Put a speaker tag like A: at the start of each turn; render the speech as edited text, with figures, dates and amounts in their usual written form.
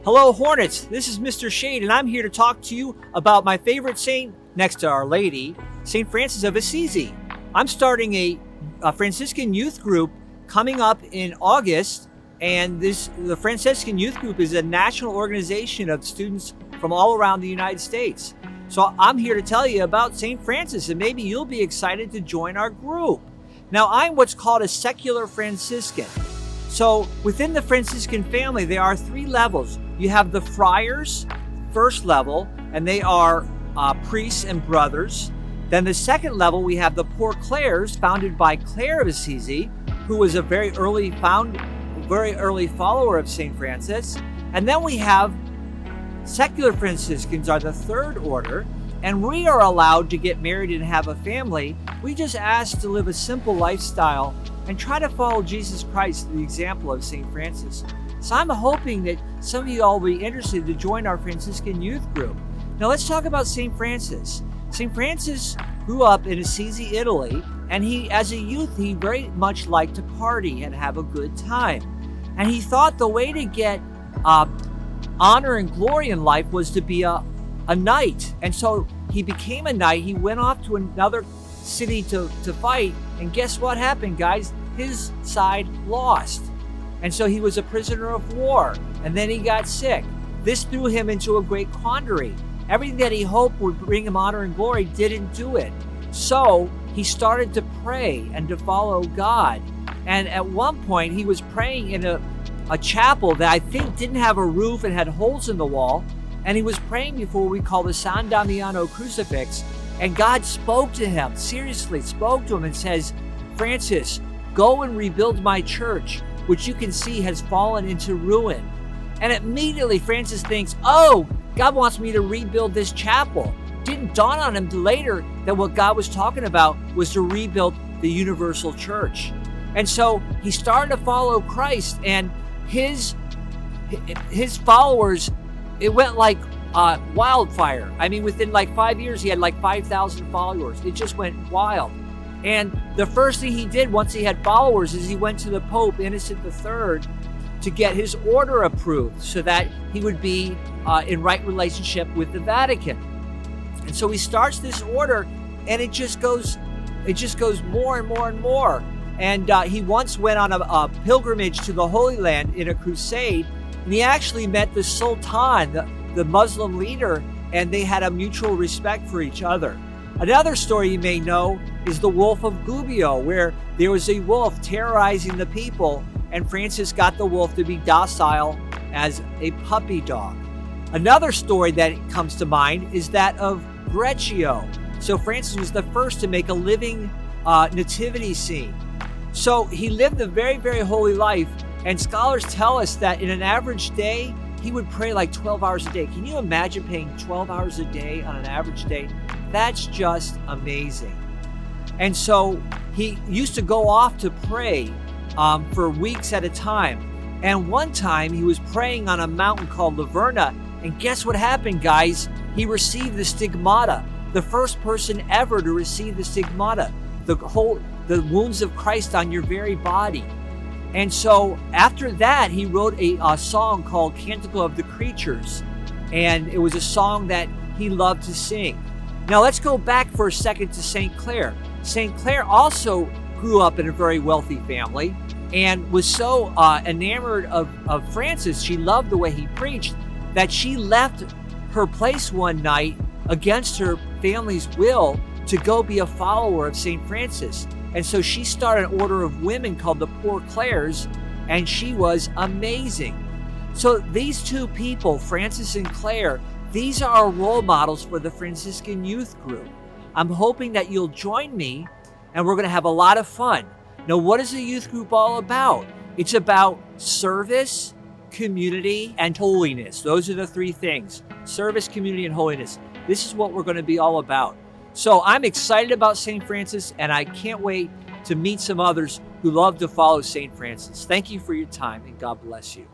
A: Hello, Hornets. This is Mr. Shade, and I'm here to talk to you about my favorite saint next to Our Lady, St. Francis of Assisi. I'm starting a Franciscan youth group coming up in August, and the Franciscan Youth Group is a national organization of students from all around the United States. So I'm here to tell you about St. Francis, and maybe you'll be excited to join our group. Now, I'm what's called a secular Franciscan. So within the Franciscan family, there are three levels. You have the friars, first level, and they are priests and brothers. Then the second level, we have the Poor Clares, founded by Clare of Assisi, who was a very early follower of St. Francis. And then we have secular Franciscans are the third order, and we are allowed to get married and have a family. We just ask to live a simple lifestyle and try to follow Jesus Christ, the example of St. Francis. So I'm hoping that some of you all will be interested to join our Franciscan youth group. Now let's talk about St. Francis. St. Francis grew up in Assisi, Italy, and as a youth, he very much liked to party and have a good time. And he thought the way to get honor and glory in life was to be a knight. And so he became a knight. He went off to another city to fight, and guess what happened, guys? His side lost. And so he was a prisoner of war, and then he got sick. This threw him into a great quandary. Everything that he hoped would bring him honor and glory didn't do it. So he started to pray and to follow God. And at one point, he was praying in a chapel that I think didn't have a roof and had holes in the wall. And he was praying before what we call the San Damiano crucifix. And God spoke to him, seriously spoke to him, and says, "Francis, go and rebuild my church, which you can see has fallen into ruin." And immediately Francis thinks, oh, God wants me to rebuild this chapel. Didn't dawn on him till later that what God was talking about was to rebuild the universal church. And so he started to follow Christ, and his followers, it went like wildfire. I mean, within like 5 years, he had like 5,000 followers. It just went wild. And the first thing he did once he had followers is he went to the Pope, Innocent III, to get his order approved so that he would be in right relationship with the Vatican. And so he starts this order, and it just goes more and more and more. And he once went on a pilgrimage to the Holy Land in a crusade, and he actually met the Sultan, the Muslim leader, and they had a mutual respect for each other. Another story you may know is the Wolf of Gubbio, where there was a wolf terrorizing the people, and Francis got the wolf to be docile as a puppy dog. Another story that comes to mind is that of Greccio. So Francis was the first to make a living nativity scene. So he lived a very, very holy life, and scholars tell us that in an average day, he would pray like 12 hours a day. Can you imagine praying 12 hours a day on an average day? That's just amazing. And so he used to go off to pray for weeks at a time. And one time he was praying on a mountain called Laverna, and guess what happened, guys? He received the stigmata, the first person ever to receive the stigmata, the wounds of Christ on your very body. And so after that, he wrote a song called Canticle of the Creatures, and it was a song that he loved to sing. Now let's go back for a second to St. Clare. St. Clare also grew up in a very wealthy family and was so enamored of Francis, she loved the way he preached, that she left her place one night against her family's will to go be a follower of St. Francis. And so she started an order of women called the Poor Clares, and she was amazing. So these two people, Francis and Clare, these are our role models for the Franciscan Youth Group. I'm hoping that you'll join me, and we're going to have a lot of fun. Now, what is the youth group all about? It's about service, community, and holiness. Those are the three things: service, community, and holiness. This is what we're going to be all about. So I'm excited about St. Francis, and I can't wait to meet some others who love to follow St. Francis. Thank you for your time, and God bless you.